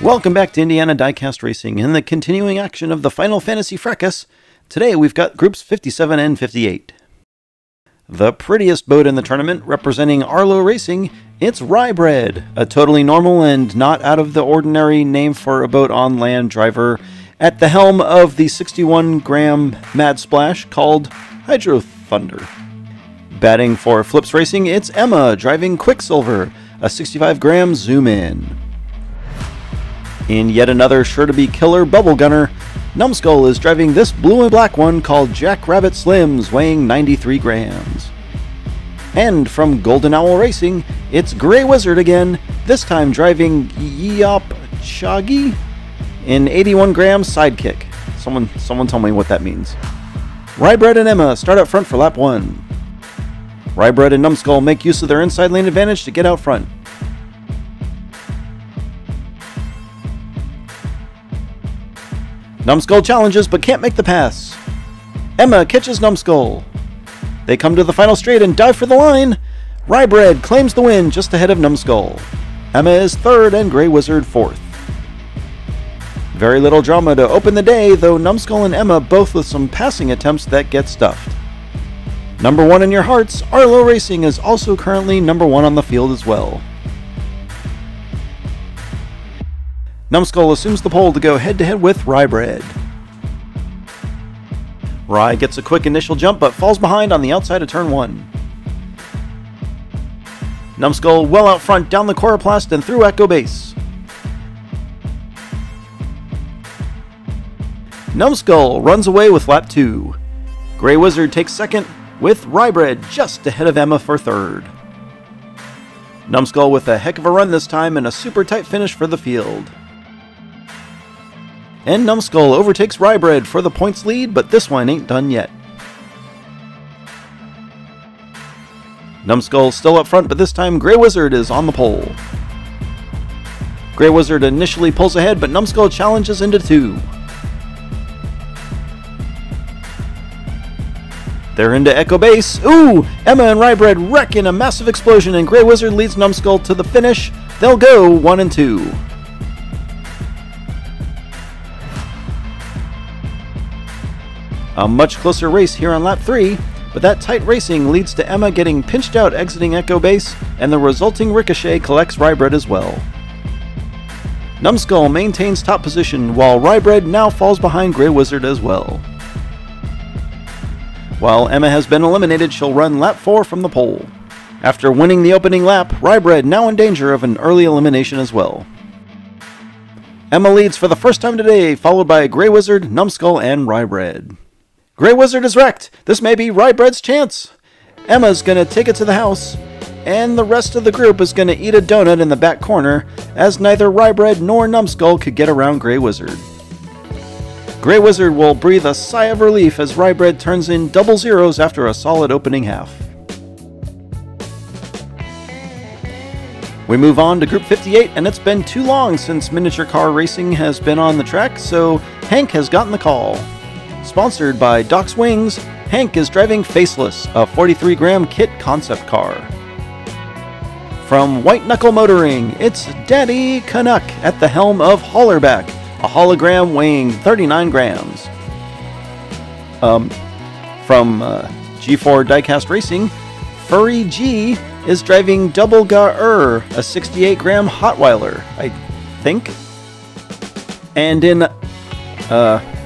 Welcome back to Indiana Diecast Racing and the continuing action of the Final Fantasy Fracas. Today we've got groups 57 and 58. The prettiest boat in the tournament, representing Arlo Racing, it's Rye-Bread, a totally normal and not out of the ordinary name for a boat on land driver at the helm of the 61-gram Mad Splash called Hydro Thunder. Batting for Flips Racing, it's Emma driving Quicksilver, a 65-gram Zoom-In. In yet another sure-to-be killer bubble gunner, Numbskull is driving this blue and black one called Jackrabbit Slims, weighing 93 grams. And from Golden Owl Racing, it's Grey Wizard again, this time driving Yeop Shaggy in 81 grams sidekick. Someone tell me what that means. Rye-Bread and Emma start up front for lap 1. Rye-Bread and Numbskull make use of their inside lane advantage to get out front. Numbskull challenges but can't make the pass. Emma catches Numbskull. They come to the final straight and dive for the line. Rye-Bread claims the win just ahead of Numbskull. Emma is third and Grey Wizard fourth. Very little drama to open the day, though Numbskull and Emma both with some passing attempts that get stuffed. Number one in your hearts, Arlo Racing is also currently number one on the field as well. Numbskull assumes the pole to go head-to-head with Rye-Bread. Rye gets a quick initial jump but falls behind on the outside of turn 1. Numbskull well out front down the Coroplast and through Echo Base. Numbskull runs away with lap 2. Grey Wizard takes second with Rye-Bread just ahead of Emma for third. Numbskull with a heck of a run this time and a super tight finish for the field. And Numbskull overtakes Rye-Bread for the points lead, but this one ain't done yet. Numbskull still up front, but this time Grey Wizard is on the pole. Grey Wizard initially pulls ahead, but Numbskull challenges into 2. They're into Echo Base. Ooh! Emma and Rye-Bread wreck in a massive explosion, and Grey Wizard leads Numbskull to the finish. They'll go 1 and 2. A much closer race here on lap 3, but that tight racing leads to Emma getting pinched out exiting Echo Base, and the resulting ricochet collects Rye-Bread as well. Numbskull maintains top position, while Rye-Bread now falls behind Grey Wizard as well. While Emma has been eliminated, she'll run lap 4 from the pole. After winning the opening lap, Rye-Bread now in danger of an early elimination as well. Emma leads for the first time today, followed by Grey Wizard, Numbskull, and Rye-Bread. Grey Wizard is wrecked. This may be Rye-Bread's chance. Emma's gonna take it to the house, and the rest of the group is gonna eat a donut in the back corner, as neither Rye-Bread nor Numbskull could get around Grey Wizard. Grey Wizard will breathe a sigh of relief as Rye-Bread turns in double zeros after a solid opening half. We move on to Group 58, and it's been too long since miniature car racing has been on the track, so Hank has gotten the call. Sponsored by Doc's Wings, Hank is driving Faceless, a 43-gram kit concept car. From White Knuckle Motoring, it's Daddy Canuck at the helm of Hollerback, a hologram weighing 39 grams. From G4 Diecast Racing, Furry G is driving Double Ga-Er, a 68-gram Hotwheeler, I think. And in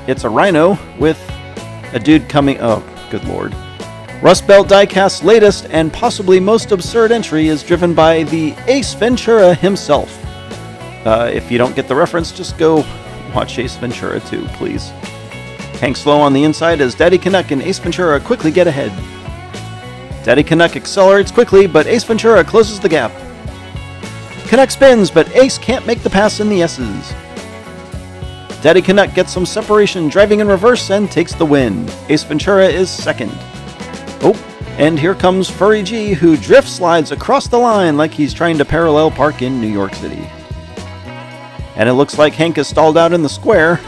it's a Rhino with a dude coming... Oh, good lord. Rust Belt Diecast's latest and possibly most absurd entry is driven by the Ace Ventura himself. If you don't get the reference, just go watch Ace Ventura 2, please. Hank slow on the inside as Daddy Canuck and Ace Ventura quickly get ahead. Daddy Canuck accelerates quickly, but Ace Ventura closes the gap. Canuck spins, but Ace can't make the pass in the S's. Daddy Canuck gets some separation driving in reverse and takes the win. Ace Ventura is second. Oh, and here comes Furry G, who drift slides across the line like he's trying to parallel park in New York City. And it looks like Hank is stalled out in the square.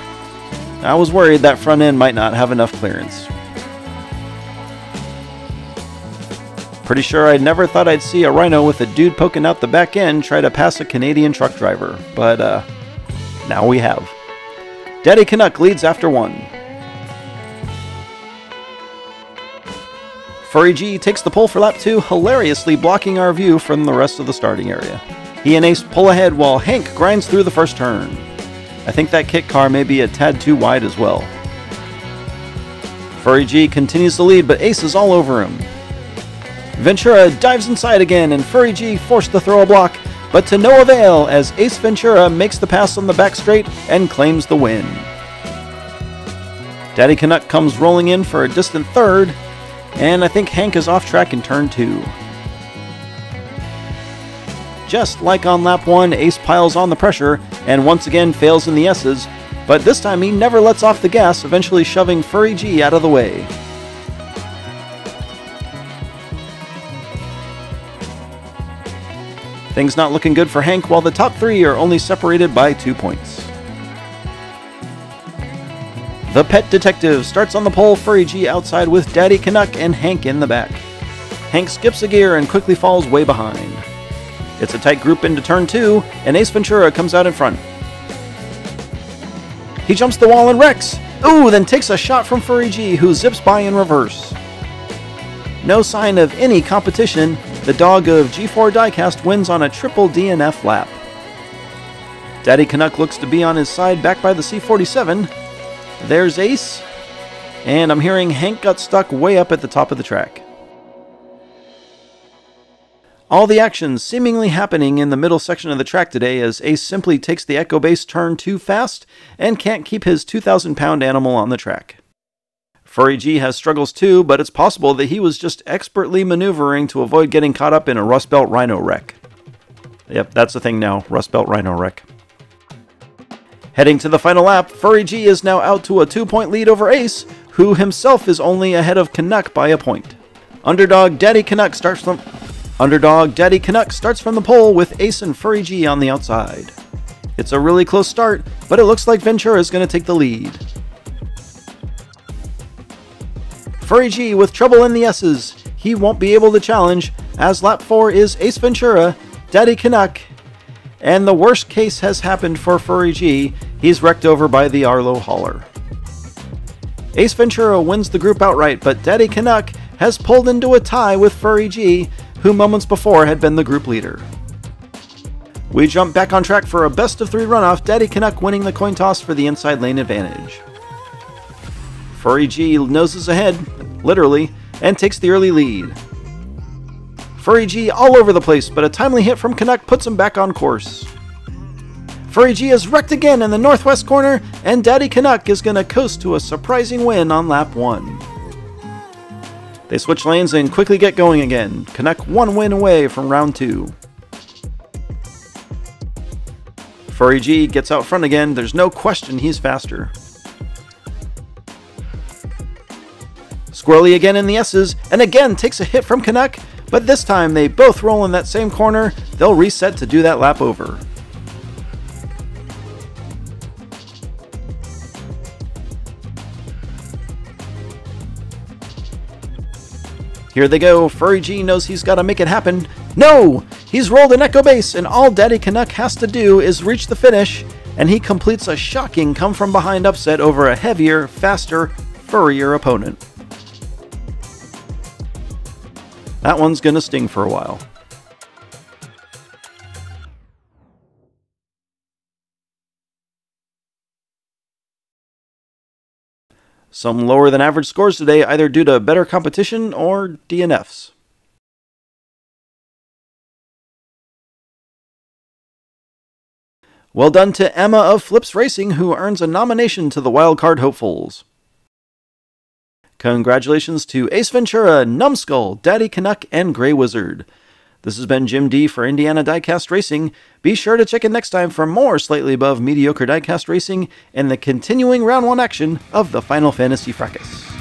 I was worried that front end might not have enough clearance. Pretty sure I never thought I'd see a Rhino with a dude poking out the back end try to pass a Canadian truck driver, but Now we have. Daddy Canuck leads after 1. Furry G takes the pole for lap 2, hilariously blocking our view from the rest of the starting area. He and Ace pull ahead while Hank grinds through the first turn. I think that kit car may be a tad too wide as well. Furry G continues to lead, but Ace is all over him. Ventura dives inside again, and Furry G forced to throw a block, but to no avail as Ace Ventura makes the pass on the back straight and claims the win. Daddy Canuck comes rolling in for a distant third, and I think Hank is off track in turn 2. Just like on lap 1, Ace piles on the pressure and once again fails in the S's, but this time he never lets off the gas, eventually shoving Furry G out of the way. Things not looking good for Hank, while the top 3 are only separated by 2 points. The Pet Detective starts on the pole, Furry G outside with Daddy Canuck and Hank in the back. Hank skips a gear and quickly falls way behind. It's a tight group into turn 2, and Ace Ventura comes out in front. He jumps the wall and wrecks! Ooh, then takes a shot from Furry G, who zips by in reverse. No sign of any competition, the dog of G4 Diecast wins on a triple DNF lap. Daddy Canuck looks to be on his side, back by the C47. There's Ace, and I'm hearing Hank got stuck way up at the top of the track. All the action seemingly happening in the middle section of the track today, as Ace simply takes the Echo Base turn too fast and can't keep his 2,000-pound animal on the track. Furry G has struggles too, but it's possible that he was just expertly maneuvering to avoid getting caught up in a Rust Belt Rhino wreck. Yep, that's the thing now, Rust Belt Rhino wreck. Heading to the final lap, Furry G is now out to a 2-point lead over Ace, who himself is only ahead of Canuck by a point. Underdog Daddy Canuck starts from the pole with Ace and Furry G on the outside. It's a really close start, but it looks like Ventura is going to take the lead. Furry G with trouble in the S's. He won't be able to challenge, as lap 4 is Ace Ventura, Daddy Canuck, and the worst case has happened for Furry G. He's wrecked over by the Arlo hauler. Ace Ventura wins the group outright, but Daddy Canuck has pulled into a tie with Furry G, who moments before had been the group leader. We jump back on track for a best-of-3 runoff, Daddy Canuck winning the coin toss for the inside lane advantage. Furry G noses ahead, literally, and takes the early lead. Furry G all over the place, but a timely hit from Canuck puts him back on course. Furry G is wrecked again in the northwest corner, and Daddy Canuck is going to coast to a surprising win on lap 1. They switch lanes and quickly get going again. Canuck 1 win away from round 2. Furry G gets out front again. There's no question he's faster. Squirrely again in the S's, and again takes a hit from Canuck, but this time they both roll in that same corner. They'll reset to do that lap over. Here they go. Furry G knows he's got to make it happen. No! He's rolled an Echo Base, and all Daddy Canuck has to do is reach the finish, and he completes a shocking come-from-behind upset over a heavier, faster, furrier opponent. That one's gonna sting for a while. Some lower than average scores today, either due to better competition or DNFs. Well done to Emma of Flips Racing, who earns a nomination to the Wildcard Hopefuls. Congratulations to Ace Ventura, Numbskull, Daddy Canuck, and Grey Wizard. This has been Jim D for Indiana Diecast Racing. Be sure to check in next time for more slightly above mediocre diecast racing and the continuing round 1 action of the Final Fantasy Fracas.